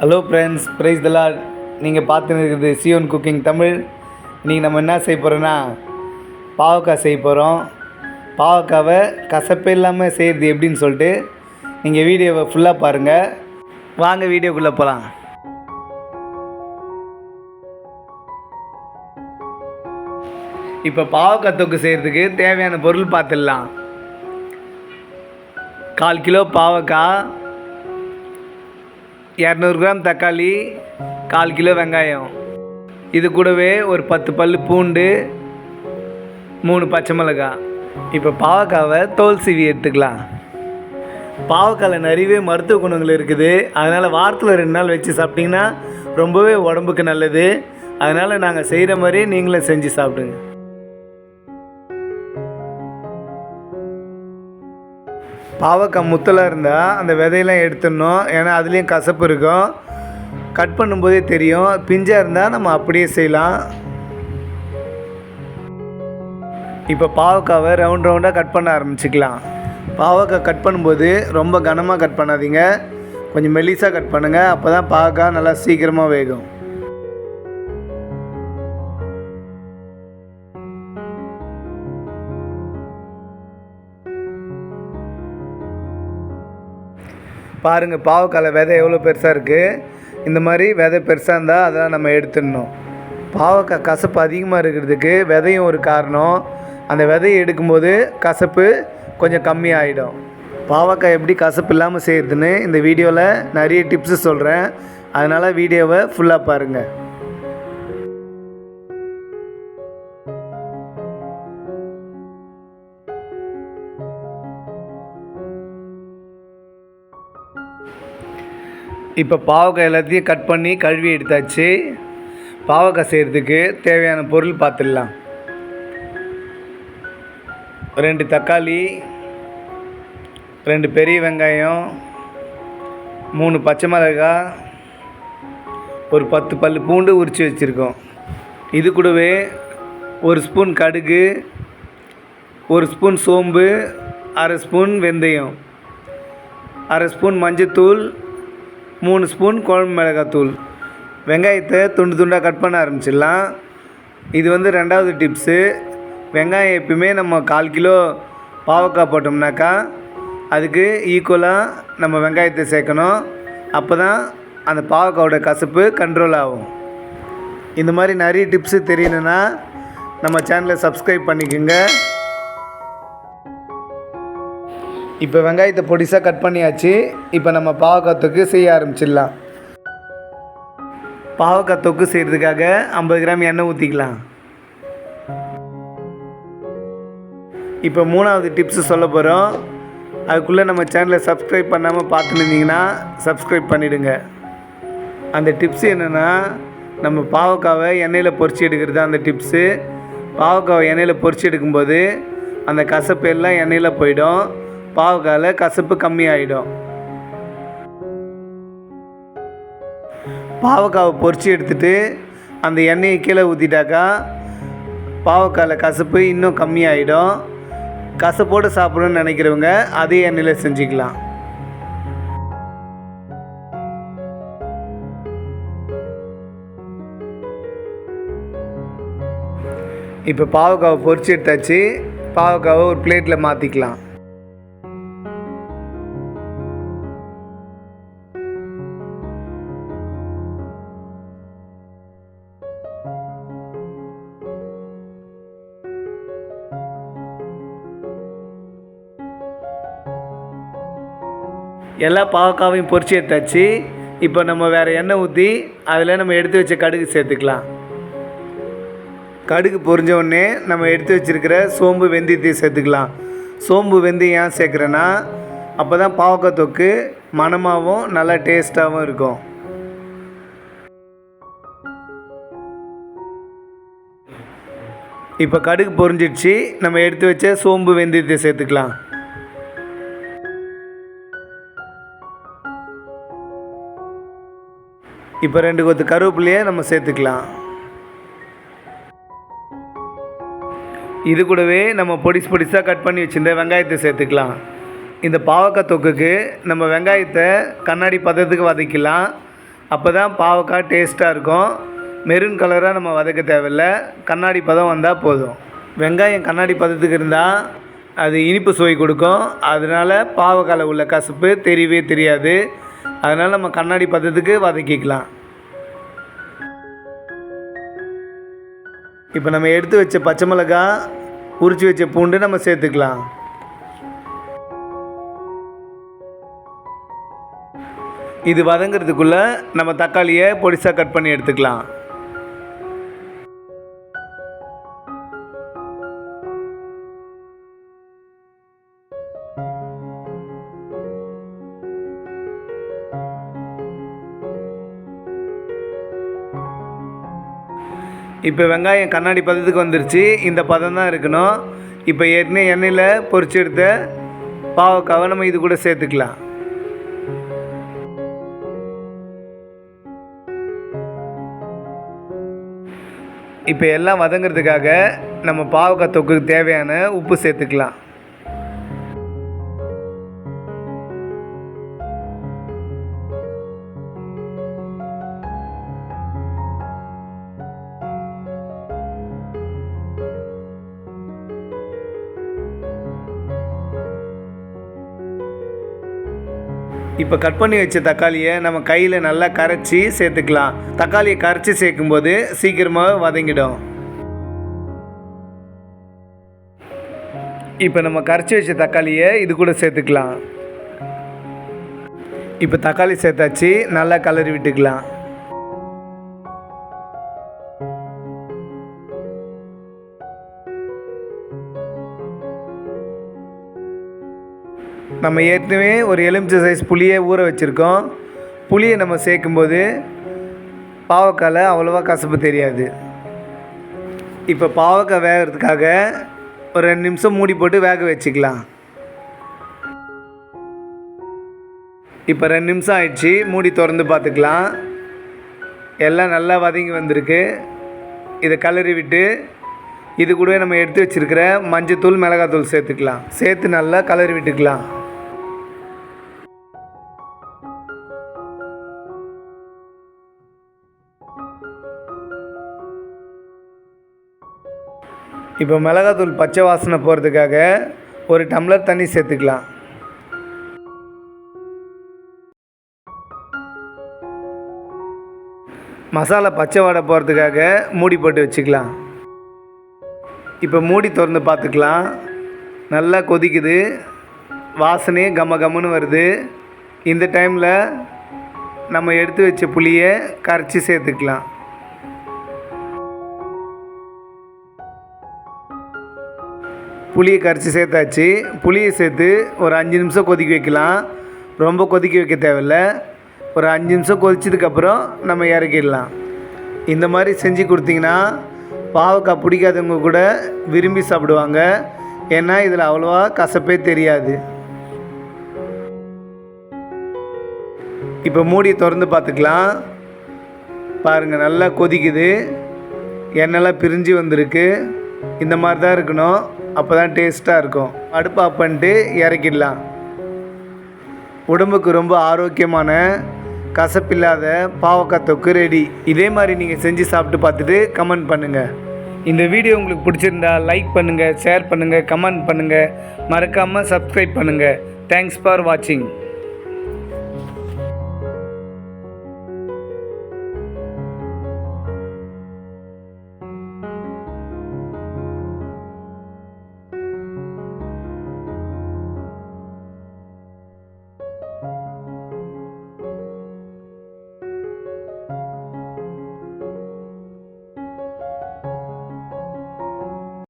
Hello friends, price தி Lord. நீங்கள் பார்த்துன்னு இருக்கிறது சியோன் குக்கிங் தமிழ். இன்றைக்கி நம்ம என்ன செய்ய போகிறோன்னா பாவக்காய் செய்ய போகிறோம். பாவக்காவை கசப்பே இல்லாமல் செய்கிறது எப்படின்னு சொல்லிட்டு நீங்கள் வீடியோவை ஃபுல்லாக பாருங்கள். வாங்க வீடியோக்குள்ளே போகலாம். இப்போ பாவக்காய் தொக்கு செய்கிறதுக்கு தேவையான பொருள் பார்த்துடலாம். 1/4 கிலோ பாவக்காய், 200 கிராம் தக்காளி, 1/4 கிலோ வெங்காயம், இது கூடவே ஒரு 10 பல் பூண்டு, 3 பச்சை மிளகாய். இப்போ பாவக்காவை தோல் சீவி எடுத்துக்கலாம். பாவக்காயில் நிறையவே மருத்துவ குணங்கள் இருக்குது. அதனால் வாரத்தில் 2 நாள் வச்சு சாப்பிட்டிங்கன்னா ரொம்பவே உடம்புக்கு நல்லது. அதனால் நாங்கள் செய்கிற மாதிரி நீங்களும் செஞ்சு சாப்பிடுங்க. பாவக்காய் முத்தலாக இருந்தால் அந்த விதையெல்லாம் எடுத்துடணும். ஏன்னா அதுலேயும் கசப்பு இருக்கும். கட் பண்ணும்போதே தெரியும். பிஞ்சாக இருந்தால் நம்ம அப்படியே செய்யலாம். இப்போ பாவக்காவை ரவுண்டாக கட் பண்ண ஆரம்பிச்சிக்கலாம். பாவக்காய் கட் பண்ணும்போது ரொம்ப கனமாக கட் பண்ணாதீங்க, கொஞ்சம் மெல்லிசாக கட் பண்ணுங்கள். அப்போ தான் பாவக்காய் நல்லா சீக்கிரமாக வேகும். பாருங்கள், பாவக்காயில் விதை எவ்வளோ பெருசாக இருக்குது. இந்த மாதிரி விதை பெருசாக இருந்தால் அதெல்லாம் நம்ம எடுத்துடணும். பாவக்காய் கசப்பு அதிகமாக இருக்கிறதுக்கு விதையும் ஒரு காரணம். அந்த விதையை எடுக்கும்போது கசப்பு கொஞ்சம் கம்மியாகிடும். பாவக்காய் எப்படி கசப்பு இல்லாமல் செய்கிறதுன்னு இந்த வீடியோவில் நிறைய டிப்ஸு சொல்கிறேன். அதனால் வீடியோவை ஃபுல்லாக பாருங்கள். இப்போ பாவக்காய் எல்லாத்தையும் கட் பண்ணி கழுவி எடுத்தாச்சு. பாவக்காய் செய்கிறதுக்கு தேவையான பொருள் பார்த்துடலாம். 2 தக்காளி, 2 பெரிய வெங்காயம், 3 பச்சை மிளகாய், ஒரு 10 பல் பூண்டு உரித்து வச்சுருக்கோம். இது கூடவே 1 ஸ்பூன் கடுகு, 1 ஸ்பூன் சோம்பு, 1/2 ஸ்பூன் வெந்தயம், 1/2 ஸ்பூன் மஞ்சத்தூள், 3 ஸ்பூன் குழம்பு மிளகாத்தூள். வெங்காயத்தை துண்டு துண்டாக கட் பண்ண ஆரம்பிச்சிடலாம். இது 2வது டிப்ஸு. வெங்காயம் எப்பயுமே நம்ம 1/4 கிலோ பாவக்காய் போட்டோம்னாக்கா அதுக்கு ஈக்குவலாக நம்ம வெங்காயத்தை சேர்க்கணும். அப்போ தான் அந்த பாவக்காயோட கசப்பு கண்ட்ரோல் ஆகும். இந்த மாதிரி நிறைய டிப்ஸு தெரியணுன்னா நம்ம சேனலை சப்ஸ்கிரைப் பண்ணிக்கோங்க. இப்போ வெங்காயத்தை பொடிசாக கட் பண்ணியாச்சு. இப்போ நம்ம பாவக்காய் தொக்கு செய்ய ஆரம்பிச்சிடலாம். பாவக்காய் தொக்கு செய்கிறதுக்காக 50 கிராம் எண்ணெய் ஊற்றிக்கலாம். இப்போ 3வது டிப்ஸு சொல்ல போகிறோம். அதுக்குள்ளே நம்ம சேனலை சப்ஸ்கிரைப் பண்ணாமல் பார்த்துன்னு இருந்தீங்கன்னா சப்ஸ்கிரைப் பண்ணிவிடுங்க. அந்த டிப்ஸு என்னென்னா, நம்ம பாவக்காவை எண்ணெயில் பொரிச்சு எடுக்கிறது தான் அந்த டிப்ஸு. பாவக்காவை எண்ணெயில் பொரிச்சு எடுக்கும்போது அந்த கசப்பு எல்லாம் எண்ணெயில் போயிடும். பாவக்காயில் கசப்பு கம்மியாகிடும். பாவக்காவை பொரிச்சு எடுத்துகிட்டு அந்த எண்ணெயை கீழே ஊற்றிட்டாக்கா பாவக்காயில் கசப்பு இன்னும் கம்மியாகிடும். கசப்போடு சாப்பிடணும்னு நினைக்கிறவங்க அதே எண்ணெயில் செஞ்சுக்கலாம். இப்போ பாவக்காவை பொரிச்சு எடுத்தாச்சு. பாவக்காவை ஒரு பிளேட்டில் மாற்றிக்கலாம். எல்லா பாவக்காவையும் பொரிச்சு எடுத்தாச்சு. இப்போ நம்ம வேறு எண்ணெய் ஊற்றி அதில் நம்ம எடுத்து வச்ச கடுகு சேர்த்துக்கலாம். கடுகு பொரிஞ்ச உடனே நம்ம எடுத்து வச்சுருக்கிற சோம்பு வெந்தயத்தை சேர்த்துக்கலாம். சோம்பு வெந்தயம் ஏன் சேர்க்குறேன்னா, அப்போ தான் பாவக்காய் தொக்கு மணமாகவும் நல்லா டேஸ்ட்டாகவும் இருக்கும். இப்போ கடுகு பொரிஞ்சிடுச்சு. நம்ம எடுத்து வச்ச சோம்பு வெந்தயத்தை சேர்த்துக்கலாம். இப்போ 2 கொத்து கருவேப்பிலையை நம்ம சேர்த்துக்கலாம். இது கூடவே நம்ம பொடிசாக கட் பண்ணி வச்சுருந்த வெங்காயத்தை சேர்த்துக்கலாம். இந்த பாவக்காய் தொக்குக்கு நம்ம வெங்காயத்தை கண்ணாடி பதத்துக்கு வதக்கிக்கலாம். அப்போ தான் பாவக்காய் டேஸ்ட்டாக இருக்கும். மெரூன் கலராக நம்ம வதக்க தேவையில்லை, கண்ணாடி பதம் வந்தால் போதும். வெங்காயம் கண்ணாடி பதத்துக்கு இருந்தால் அது இனிப்பு சுவை கொடுக்கும். அதனால் பாவக்காயில் உள்ள கசப்பு தெரியவே தெரியாது. அதனால் நம்ம கண்ணாடி பதத்துக்கு வதக்கிக்கலாம். இப்போ நம்ம எடுத்து வச்ச பச்சை மிளகாய், உரித்து வச்ச பூண்டு நம்ம சேர்த்துக்கலாம். இது வதங்கிறதுக்குள்ளே நம்ம தக்காளியை பொடிசாக கட் பண்ணி எடுத்துக்கலாம். இப்போ வெங்காயம் கண்ணாடி பதத்துக்கு வந்துருச்சு. இந்த பதம் தான் இருக்கணும். இப்போ ஏற்கனவே எண்ணெயில் பொரிச்சு எடுத்த பாவக்காவை நம்ம இது கூட சேர்த்துக்கலாம். இப்போ எல்லாம் வதங்கிறதுக்காக நம்ம பாவக்காய் தொக்குக்கு தேவையான உப்பு சேர்த்துக்கலாம். இப்போ கட் பண்ணி வச்ச தக்காளியை நம்ம கையில் நல்லா கரைச்சி சேர்த்துக்கலாம். தக்காளியை கரைச்சி சேர்க்கும்போது சீக்கிரமாக வதங்கிடும். இப்போ நம்ம கரைச்சி வச்ச தக்காளியை இது கூட சேர்த்துக்கலாம். இப்போ தக்காளி சேர்த்தாச்சு, நல்லா கலரி விட்டுக்கலாம். நம்ம ஏற்கனவே ஒரு எலுமிச்சை சைஸ் புளியை ஊற வச்சுருக்கோம். புளியை நம்ம சேர்க்கும்போது பாவக்காயில் அவ்வளோவா கசப்பு தெரியாது. இப்போ பாவக்காய் வேகிறதுக்காக ஒரு 2 நிமிஷம் மூடி போட்டு வேக வச்சுக்கலாம். இப்போ 2 நிமிஷம் ஆயிடுச்சு. மூடி திறந்து பார்த்துக்கலாம். எல்லாம் நல்லா வதங்கி வந்திருக்கு. இதை கலரி விட்டு இது கூட நம்ம எடுத்து வச்சுருக்கிற மஞ்சத்தூள், மிளகாத்தூள் சேர்த்துக்கலாம். சேர்த்து நல்லா கலரி விட்டுக்கலாம். இப்போ மிளகாத்தூள் பச்சை வாசனை போகிறதுக்காக ஒரு டம்ளர் தண்ணி சேர்த்துக்கலாம். மசாலா பச்சை வாடை போகிறதுக்காக மூடி போட்டு வச்சுக்கலாம். இப்போ மூடி திறந்து பார்த்துக்கலாம். நல்லா கொதிக்குது, வாசனையே கம்ம கம்முன்னு வருது. இந்த டைமில் நம்ம எடுத்து வச்ச புளியை கரைச்சி சேர்த்துக்கலாம். புளியை கரைச்சி சேர்த்தாச்சு. புளியை சேர்த்து ஒரு 5 நிமிஷம் கொதிக்க வைக்கலாம். ரொம்ப கொதிக்க வைக்க தேவையில்லை. ஒரு 5 நிமிஷம் கொதிச்சதுக்கப்புறம் நம்ம இறக்கிடலாம். இந்த மாதிரி செஞ்சு கொடுத்தீங்கன்னா பாவக்காய் பிடிக்காதவங்க கூட விரும்பி சாப்பிடுவாங்க. ஏன்னா இதில் அவ்வளோவா கசப்பே தெரியாது. இப்போ மூடி திறந்து பார்த்துக்கலாம். பாருங்கள், நல்லா கொதிக்குது, எண்ணெய்லாம் பிரிஞ்சு வந்திருக்கு. இந்த மாதிரி தான் இருக்கணும். அப்போ தான் டேஸ்ட்டாக இருக்கும். அடுப்பு ஆஃப் பண்ணிட்டு இறக்கிடலாம். உடம்புக்கு ரொம்ப ஆரோக்கியமான கசப்பில்லாத பாவக்காய் தொக்கு ரெடி. இதே மாதிரி நீங்கள் செஞ்சு சாப்பிட்டு பார்த்துட்டு கமெண்ட் பண்ணுங்கள். இந்த வீடியோ உங்களுக்கு பிடிச்சிருந்தா லைக் பண்ணுங்கள், ஷேர் பண்ணுங்கள், கமெண்ட் பண்ணுங்கள். மறக்காமல் சப்ஸ்கிரைப் பண்ணுங்கள். தேங்க்ஸ் ஃபார் வாட்சிங்.